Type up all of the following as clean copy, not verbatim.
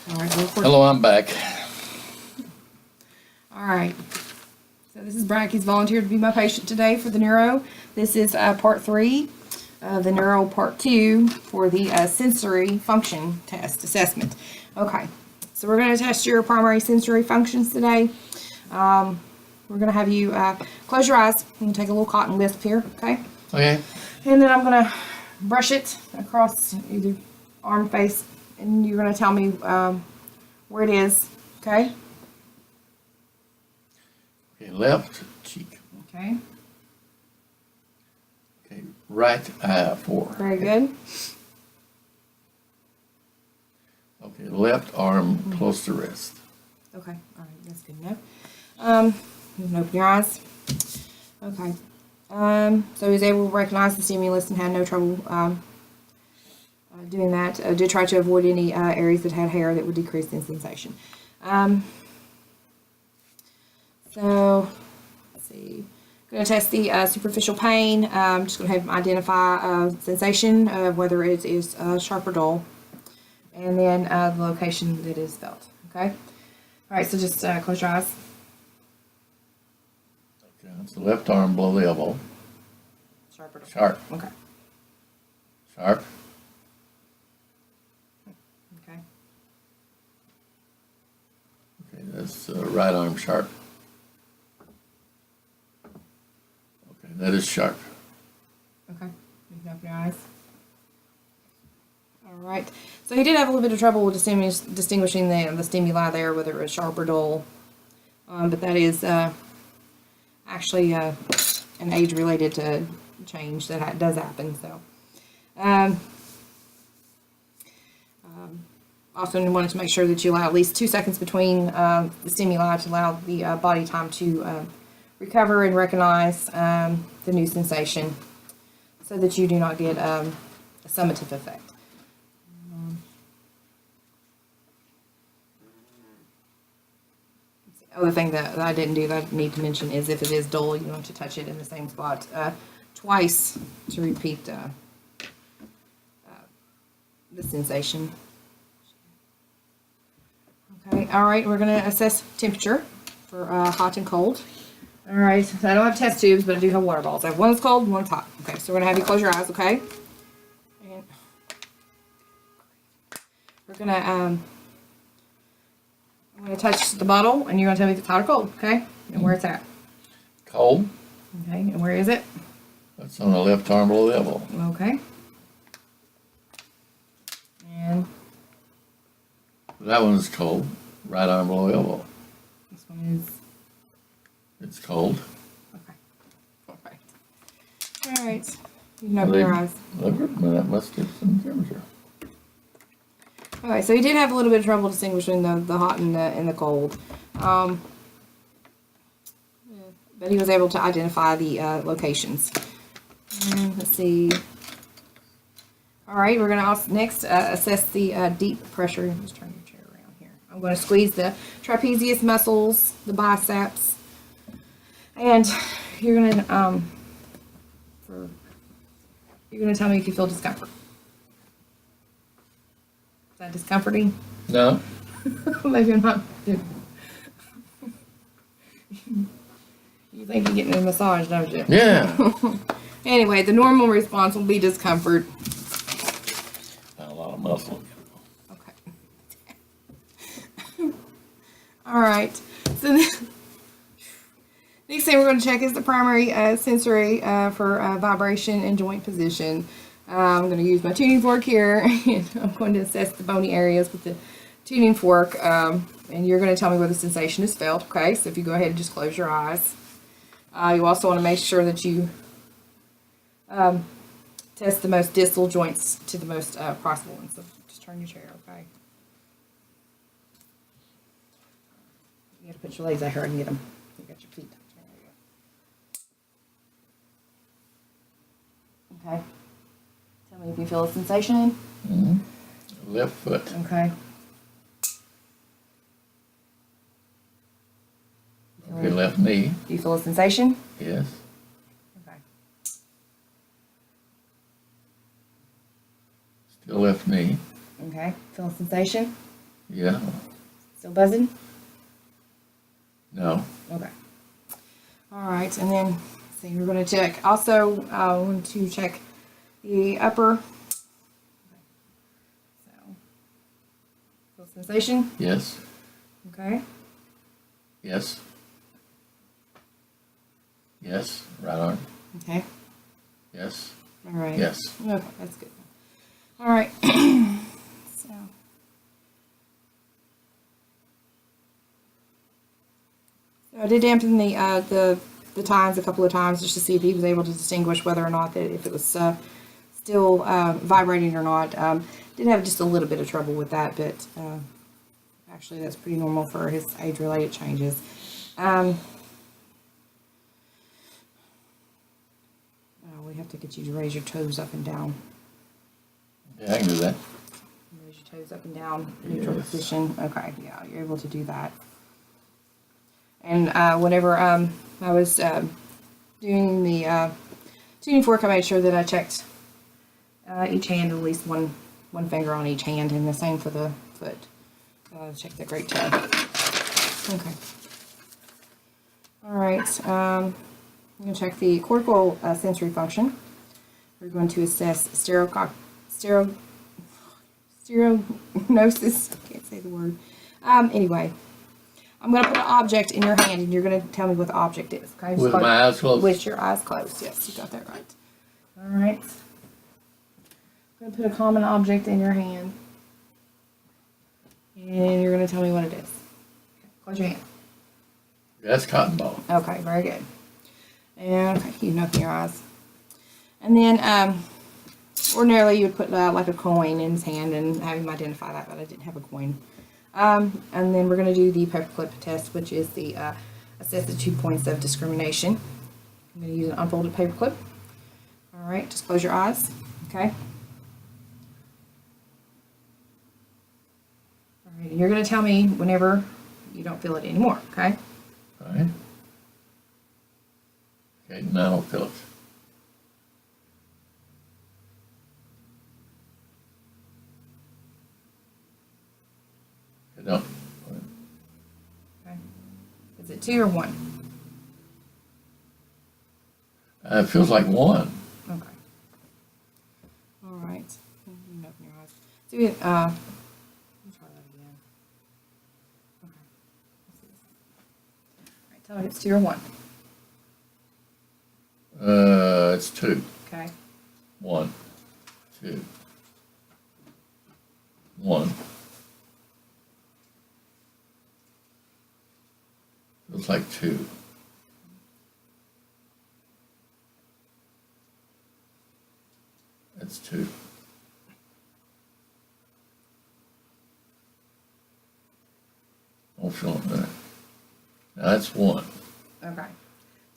All right, Hello, I'm back. All right. So this is Brian. He's volunteered to be my patient today for the neuro. This is part 3 of the neuro part 2 for the sensory function test assessment. Okay. So we're going to test your primary sensory functions today. We're going to have you close your eyes. I'm going to take a little cotton wisp here, okay? Okay. And then I'm going to brush it across either arm, face, and you're going to tell me where it is, okay? Okay, left cheek. Okay. Okay, right eye 4. Very good. Okay, left arm close to wrist. Okay, all right, that's good enough. You can open your eyes. Okay. So he was able to recognize the stimulus and had no trouble doing that. Did try to avoid any areas that had hair that would decrease the sensation. So, let's see. Going to test the superficial pain. Just going to have him identify sensation of whether it is sharp or dull, and then the location that is felt. Okay. All right. So just close your eyes. Okay, that's the left arm below the elbow. Sharp or dull. Sharp. Okay. Sharp. Okay. Okay, that's right arm sharp. Okay, that is sharp. Okay. You can open your eyes. All right. So he did have a little bit of trouble with distinguishing the stimuli there, whether it was sharp or dull. But that is actually an age-related change that does happen. So, also wanted to make sure that you allow at least 2 seconds between the stimuli to allow the body time to recover and recognize the new sensation, so that you do not get a summative effect. The other thing that I didn't do that I need to mention is if it is dull, you want to touch it in the same spot twice to repeat the sensation. Okay, all right, we're going to assess temperature for hot and cold. All right, so I don't have test tubes, but I do have water balls. I have one that's cold, one's hot. Okay, so we're going to have you close your eyes, okay? And we're going to, I'm going to touch the bottle, and you're going to tell me if it's hot or cold, okay? And where it's at. Cold. Okay, and where is it? That's on the left arm below the elbow. Okay. And That one's cold. Right arm below the elbow. this one is, It's cold. okay. All right. All right. You can open your eyes. Well, that must give some temperature. Okay, so he did have a little bit of trouble distinguishing the hot and the cold. But he was able to identify the locations. And let's see. All right, we're going to also next assess the deep pressure. Just turn your chair around here. I'm going to squeeze the trapezius muscles, the biceps, and you're going to tell me if you feel discomfort. Is that discomforting? No. Maybe I'm not. You think you're getting a massage, don't you? Yeah. Anyway, the normal response will be discomfort. Not a lot of muscle. Okay. All right. So next thing we're going to check is the primary sensory for vibration and joint position. I'm going to use my tuning fork here, and I'm going to assess the bony areas with the tuning fork, and you're going to tell me where the sensation is felt. Okay, so if you go ahead and just close your eyes. You also want to make sure that you test the most distal joints to the most proximal ones. So just turn your chair, okay? You got to put your legs out here and get them. You got your feet. There you go. Okay. Tell me if you feel a sensation. Mm-hmm. Left foot. Okay. Okay, left knee. Do you feel a sensation? Yes. Okay. Still left knee. Okay. Feel a sensation? Yeah. Still buzzing? No. Okay. All right, and then, so we're going to check. Also, I want to check the upper. So, feel sensation? Yes. Okay. Yes. Yes. Right arm. Okay. Yes. All right. Yes. Okay, that's good. All right. So. So I did dampen the times a couple of times just to see if he was able to distinguish whether or not that if it was still vibrating or not. Did have just a little bit of trouble with that, but actually that's pretty normal for his age-related changes. Oh, we have to get you to raise your toes up and down. Yeah, I can do that. Raise your toes up and down, neutral Yes. position. Okay, yeah, you're able to do that. And whenever I was doing the tuning fork, I made sure that I checked each hand, at least one finger on each hand, and the same for the foot. Check the great toe. Okay. All right. I'm going to check the cortical sensory function. We're going to assess stereognosis. Can't say the word. Anyway, I'm going to put an object in your hand, and you're going to tell me what the object is. Okay? With my eyes closed. With your eyes closed. Yes, you got that right. All right. I'm going to put a common object in your hand, and you're going to tell me what it is. Okay, close your hand. That's cotton ball. Okay, very good. And okay, you can open your eyes. And then, ordinarily you would put like a coin in his hand and have him identify that, but I didn't have a coin. And then we're going to do the paperclip test, which is the assess the 2 points of discrimination. I'm going to use an unfolded paperclip. All right, just close your eyes. Okay. All right, and you're going to tell me whenever you don't feel it anymore. Okay. All right. Okay, now I don't feel it. I don't. Okay. Is it 2 or 1? It feels like one. Okay. All right. You can open your eyes. So we, let me try that again. Okay. Let's see this. All right. Tell me if it's 2 or 1. It's 2. Okay. 1, 2, 1. Feels like 2. That's 2. Don't feel it there. Now that's 1. Okay.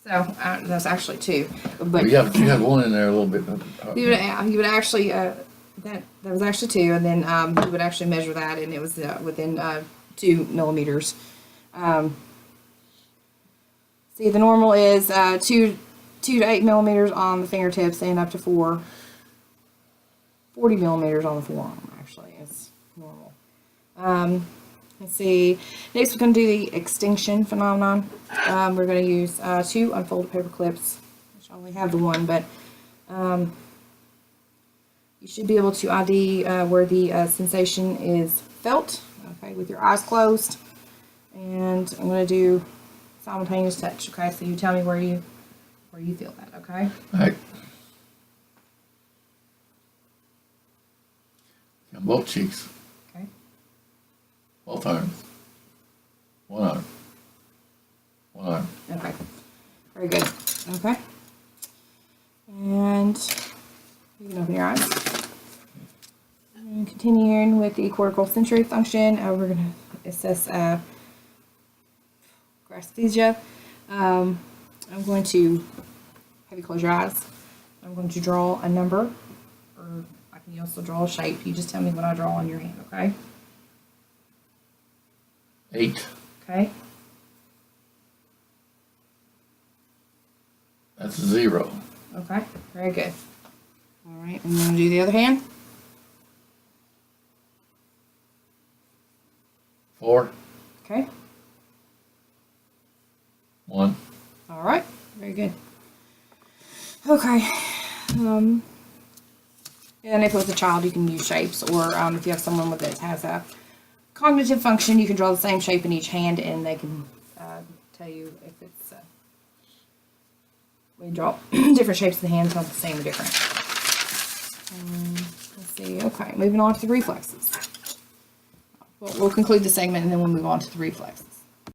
So that's actually 2. But Well, you have 1 in there a little bit. you would actually that was actually 2, and then you would actually measure that, and it was within 2 millimeters. See, the normal is 2 to 8 millimeters on the fingertips, and up to 40 millimeters on the forearm. Actually, is normal. Let's see. Next, we're going to do the extinction phenomenon. We're going to use 2 unfolded paper clips, which I only have the 1, but you should be able to ID where the sensation is felt. Okay, with your eyes closed, and I'm going to do simultaneous touch. Okay, so you tell me where you feel that. Okay. All right. On both cheeks. Okay. Both arms. One arm. One arm. Okay. Very good. Okay. And you can open your eyes. And continuing with the cortical sensory function, we're going to assess grasphesia. I'm going to have you close your eyes. I'm going to draw a number, or I can also draw a shape. You just tell me what I draw on your hand, okay? 8. Okay. That's 0. Okay. Very good. All right. I'm going to do the other hand. 4, Okay. 1. All right. Very good. Okay. And if it was a child, you can use shapes, or if you have someone that has a cognitive function, you can draw the same shape in each hand, and they can tell you if it's. We draw different shapes of the hand, tell the same or different. Let's see. Okay, moving on to the reflexes. We'll conclude the segment, and then we'll move on to the reflexes.